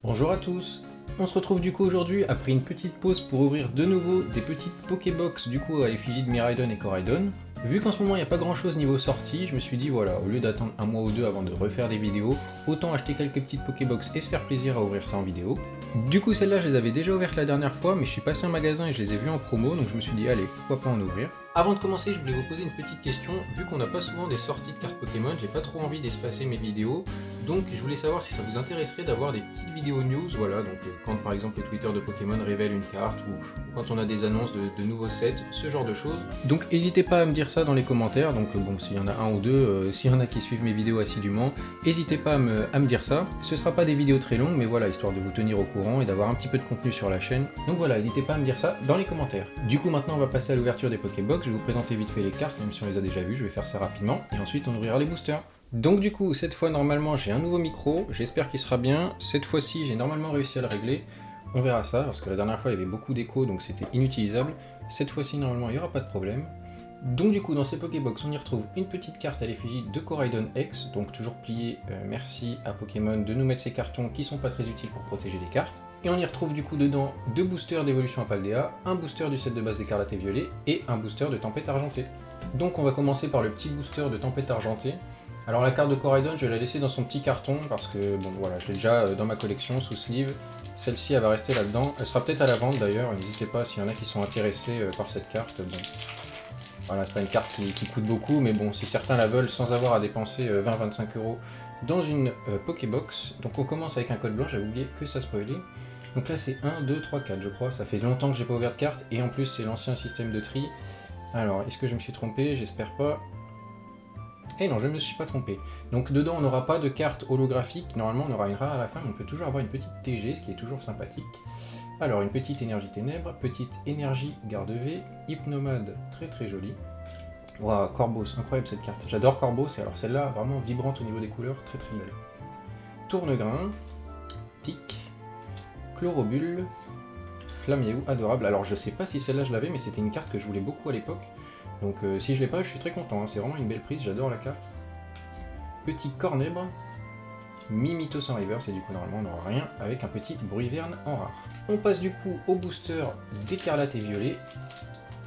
Bonjour à tous. On se retrouve du coup aujourd'hui après une petite pause pour ouvrir de nouveau des petites Pokébox du coup à l'effigie de Miraidon et Coraidon. Vu qu'en ce moment il n'y a pas grand chose niveau sortie, je me suis dit voilà, au lieu d'attendre un mois ou deux avant de refaire des vidéos, autant acheter quelques petites Pokébox et se faire plaisir à ouvrir ça en vidéo. Du coup celles-là je les avais déjà ouvertes la dernière fois, mais je suis passé en magasin et je les ai vues en promo, donc je me suis dit allez, pourquoi pas en ouvrir. Avant de commencer, je voulais vous poser une petite question. Vu qu'on n'a pas souvent des sorties de cartes Pokémon, j'ai pas trop envie d'espacer mes vidéos, donc je voulais savoir si ça vous intéresserait d'avoir des petites vidéos news, voilà, donc quand par exemple le Twitter de Pokémon révèle une carte ou quand on a des annonces de nouveaux sets, ce genre de choses. Donc n'hésitez pas à me dire ça dans les commentaires, donc bon, s'il y en a un ou deux, s'il y en a qui suivent mes vidéos assidûment, n'hésitez pas à me dire ça. Ce sera pas des vidéos très longues, mais voilà, histoire de vous tenir au courant et d'avoir un petit peu de contenu sur la chaîne. Donc voilà, n'hésitez pas à me dire ça dans les commentaires. Du coup maintenant on va passer à l'ouverture des Pokébox, je vais vous présenter vite fait les cartes, même si on les a déjà vues, je vais faire ça rapidement, et ensuite on ouvrira les boosters. Donc du coup, cette fois normalement j'ai un nouveau micro, j'espère qu'il sera bien. Cette fois-ci j'ai normalement réussi à le régler. On verra ça, parce que la dernière fois il y avait beaucoup d'écho donc c'était inutilisable. Cette fois-ci normalement il n'y aura pas de problème. Donc du coup dans ces Pokébox on y retrouve une petite carte à l'effigie de Coraidon X, donc toujours plié, merci à Pokémon de nous mettre ces cartons qui sont pas très utiles pour protéger les cartes. Et on y retrouve du coup dedans deux boosters d'évolution à Paldea, un booster du set de base d'Écarlate et Violet et un booster de Tempête Argentée. Donc on va commencer par le petit booster de Tempête Argentée. Alors la carte de Coraidon je l'ai laissée dans son petit carton parce que bon voilà, je l'ai déjà dans ma collection sous sleeve. Celle-ci elle va rester là-dedans, elle sera peut-être à la vente d'ailleurs, n'hésitez pas s'il y en a qui sont intéressés par cette carte. Bon. Voilà, c'est pas une carte qui coûte beaucoup, mais bon, si certains la veulent sans avoir à dépenser 20-25 € dans une Pokébox. Donc on commence avec un code blanc, j'avais oublié que ça spoilait. Donc là c'est 1, 2, 3, 4 je crois, ça fait longtemps que j'ai pas ouvert de carte, et en plus c'est l'ancien système de tri. Alors, est-ce que je me suis trompé? J'espère pas. Et non, je ne me suis pas trompé. Donc dedans on n'aura pas de carte holographique, normalement on aura une rare à la fin, mais on peut toujours avoir une petite TG, ce qui est toujours sympathique. Alors une petite énergie ténèbres, petite énergie garde V, hypnomade très très jolie. Waouh, Corbeau, incroyable cette carte. J'adore Corbeau, et alors celle-là vraiment vibrante au niveau des couleurs, très très belle. Tournegrain, Pic, Chlorobule, Flaméou, adorable. Alors je sais pas si celle-là je l'avais, mais c'était une carte que je voulais beaucoup à l'époque. Donc si je l'ai pas, je suis très content, hein. C'est vraiment une belle prise, j'adore la carte. Petit Cornèbre, Mimitos en reverse, et du coup normalement on n'aura rien avec un petit Bruiverne en rare. On passe du coup au booster d'Écarlate et Violet.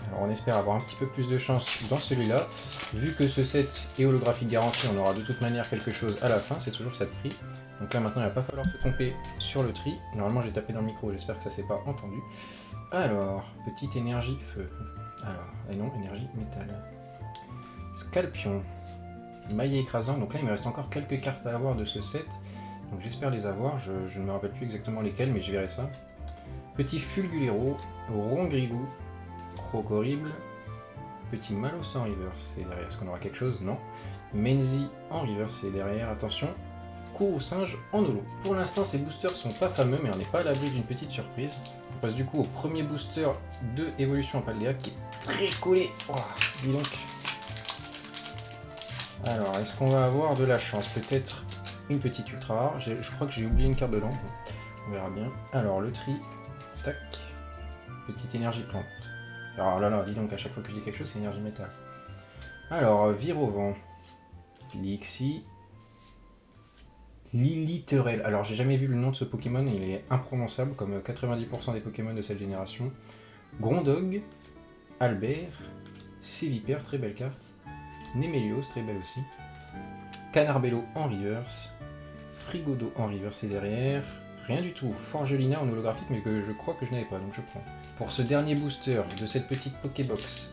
Alors on espère avoir un petit peu plus de chance dans celui-là. Vu que ce set est holographique garanti, on aura de toute manière quelque chose à la fin, c'est toujours ça de prix. Donc là maintenant il va pas falloir se tromper sur le tri. Normalement j'ai tapé dans le micro, j'espère que ça s'est pas entendu. Alors, petite énergie feu. Alors, et non, énergie métal. Scalpion. Maillet écrasant, donc là il me reste encore quelques cartes à avoir de ce set. Donc j'espère les avoir, je ne me rappelle plus exactement lesquelles, mais je verrai ça. Petit Fulgulero, Rongrigou, Crocorrible, petit Malos en reverse, et derrière, est-ce qu'on aura quelque chose? Non. Menzi en reverse, et derrière, attention, Singe en holo. Pour l'instant, ces boosters sont pas fameux, mais on n'est pas à l'abri d'une petite surprise. On passe du coup au premier booster de Évolution en Paldea, qui est très collé. Oh, dis donc. Alors, est-ce qu'on va avoir de la chance? Peut-être une petite ultra rare. Je crois que j'ai oublié une carte dedans. On verra bien. Alors, le tri. Tac. Petite énergie plante. Alors là là, dis donc, à chaque fois que je dis quelque chose, c'est énergie métal. Alors, Virovent. Lixi. Liliterel. Alors, j'ai jamais vu le nom de ce Pokémon, il est imprononçable, comme 90% des Pokémon de cette génération. Grondog. Albert. Sévipère, très belle carte. Nemelios, très belle aussi. Canarbello en reverse. Frigodo en reverse et derrière. Rien du tout. Forgelina en holographique, mais que je crois que je n'avais pas, donc je prends. Pour ce dernier booster de cette petite Pokébox,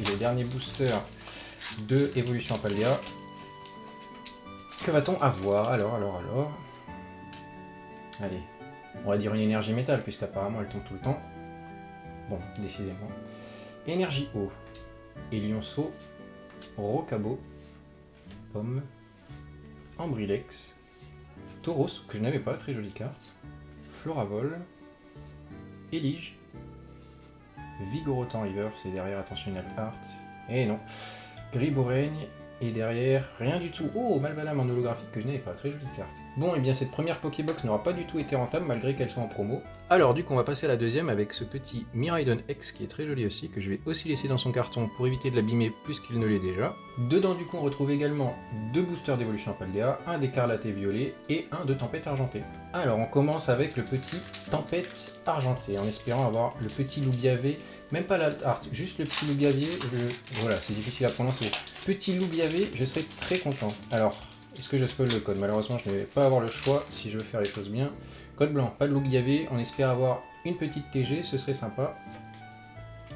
et le dernier booster de Évolution en Paldea, que va-t-on avoir? Alors. Allez, on va dire une énergie métal, puisqu'apparemment elle tombe tout le temps. Bon, décidément. Énergie eau. Elionceau. Rocabo, Pomme, Ambrilex, Tauros, que je n'avais pas, très jolie carte, Floravol, Elige, Vigorotan reverse, et derrière, attention, une Alt-Art, et non, Griboreigne, et derrière, rien du tout. Oh, Malbalam en holographique, que je n'avais pas, très jolie carte. Bon, et bien cette première Pokébox n'aura pas du tout été rentable malgré qu'elle soit en promo. Alors du coup on va passer à la deuxième avec ce petit Miraidon X qui est très joli aussi, que je vais aussi laisser dans son carton pour éviter de l'abîmer plus qu'il ne l'est déjà. Dedans du coup on retrouve également 2 boosters d'évolution Paldea, un d'écarlate et violet et un de tempête argentée. Alors on commence avec le petit tempête argentée en espérant avoir le petit Loubiavé, même pas l'alt art, juste le petit Loubiavé, voilà c'est difficile à prononcer. Petit Loubiavé, je serais très content. Alors, est-ce que je spoil le code? Malheureusement, je ne vais pas avoir le choix si je veux faire les choses bien. Code blanc, pas de Loubiavé, on espère avoir une petite TG, ce serait sympa.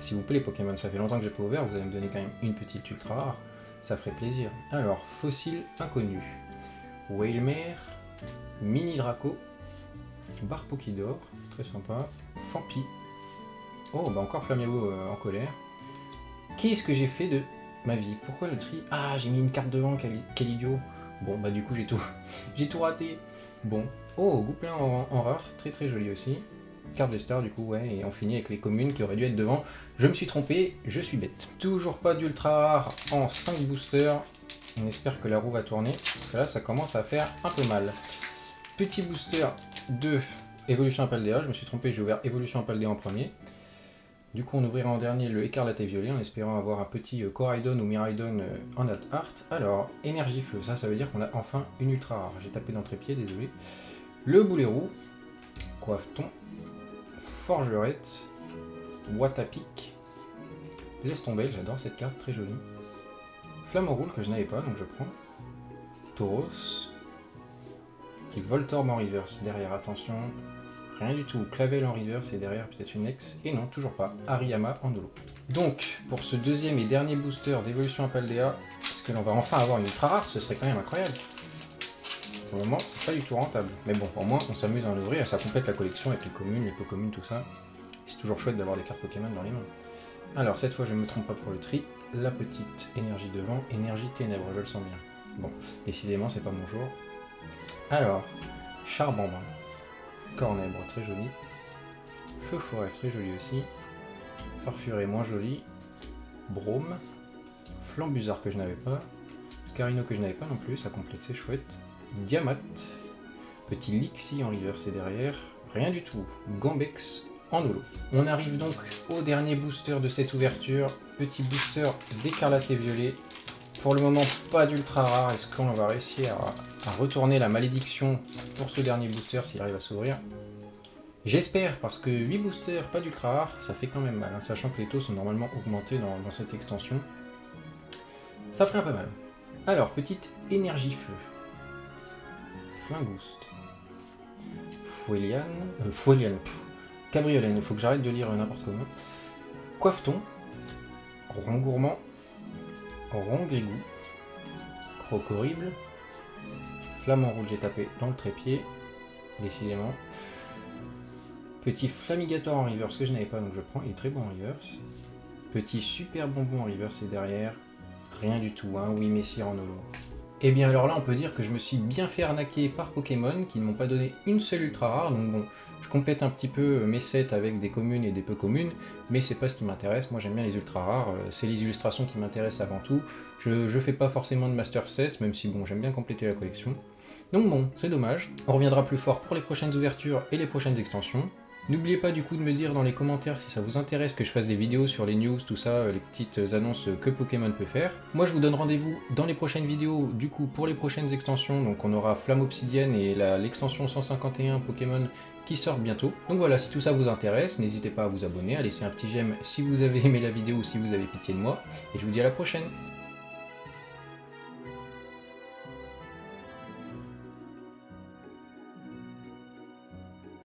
S'il vous plaît, Pokémon, ça fait longtemps que j'ai pas ouvert, vous allez me donner quand même une petite ultra rare, ça ferait plaisir. Alors, fossile inconnu, Wailmer, Mini Draco, Barpokidor, très sympa, Fampi, oh, bah encore Flaméo en colère. Qu'est-ce que j'ai fait de ma vie? Pourquoi le tri? Ah, j'ai mis une carte devant, quel idiot. Bon, bah du coup, j'ai tout raté. Bon. Oh, Gouplin en rare, très très joli aussi. Carte des stars, du coup, ouais, et on finit avec les communes qui auraient dû être devant. Je me suis trompé, je suis bête. Toujours pas d'ultra rare en 5 boosters. On espère que la roue va tourner, parce que là, ça commence à faire un peu mal. Petit booster de Evolution Paldea. Je me suis trompé, j'ai ouvert Evolution Paldea en premier. Du coup, on ouvrira en dernier le écarlate et violet en espérant avoir un petit Coraidon ou Miraidon en alt art. Alors, énergie feu, ça veut dire qu'on a enfin une ultra rare. J'ai tapé dans le trépied, désolé. Le boulet roux, Coiffeton, Forgerette, Watapic, Laisse tomber, j'adore cette carte, très jolie. Flamme roule que je n'avais pas, donc je prends. Tauros, petit Voltorb en reverse derrière, attention. Rien du tout, Clavel en reverse et derrière peut-être une ex, et non, toujours pas, Hariyama en holo. Donc, pour ce deuxième et dernier booster d'évolution Paldea, est-ce que l'on va enfin avoir une ultra rare? Ce serait quand même incroyable. Pour le moment, c'est pas du tout rentable. Mais bon, au moins, on s'amuse à l'ouvrir et ça complète la collection avec les communes, les Pokémon, tout ça. C'est toujours chouette d'avoir des cartes Pokémon dans les mains. Alors, cette fois, je ne me trompe pas pour le tri. La petite énergie devant, énergie ténèbres, je le sens bien. Bon, décidément, c'est pas mon jour. Alors, Charbambin. Cornèbre, très joli. Feu forêt, très joli aussi. Farfuré, moins joli. Brome. Flambuzard que je n'avais pas. Scarino que je n'avais pas non plus, ça complète, c'est chouette. Diamat. Petit Lixi en reverse et derrière. Rien du tout. Gambex en holo. On arrive donc au dernier booster de cette ouverture. Petit booster d'écarlate et violet. Pour le moment, pas d'ultra rare. Est-ce qu'on va réussir à retourner la malédiction pour ce dernier booster s'il arrive à s'ouvrir? J'espère, parce que 8 boosters, pas d'ultra rare, ça fait quand même mal, hein, sachant que les taux sont normalement augmentés dans cette extension. Ça ferait un peu mal. Alors, petite énergie feu. Flingouste. Foueliane. Cabriolaine, il faut que j'arrête de lire n'importe comment. Coiffeton. Rongourmand. Rongrigou. Croc horrible. Flamant rouge, j'ai tapé dans le trépied. Décidément. Petit Flamigator en reverse que je n'avais pas, donc je prends. Il est très bon en reverse. Petit super bonbon en reverse et derrière. Rien du tout, hein. Oui, Messire en holo. Et bien alors là, on peut dire que je me suis bien fait arnaquer par Pokémon qui ne m'ont pas donné une seule ultra rare. Donc bon, je complète un petit peu mes sets avec des communes et des peu communes, mais c'est pas ce qui m'intéresse. Moi, j'aime bien les ultra rares. C'est les illustrations qui m'intéressent avant tout. Je fais pas forcément de master set, même si bon, j'aime bien compléter la collection. Donc bon, c'est dommage. On reviendra plus fort pour les prochaines ouvertures et les prochaines extensions. N'oubliez pas du coup de me dire dans les commentaires si ça vous intéresse que je fasse des vidéos sur les news, tout ça, les petites annonces que Pokémon peut faire. Moi je vous donne rendez-vous dans les prochaines vidéos du coup pour les prochaines extensions, donc on aura Flamme Obsidienne et l'extension 151 Pokémon qui sortent bientôt. Donc voilà, si tout ça vous intéresse, n'hésitez pas à vous abonner, à laisser un petit j'aime si vous avez aimé la vidéo ou si vous avez pitié de moi, et je vous dis à la prochaine.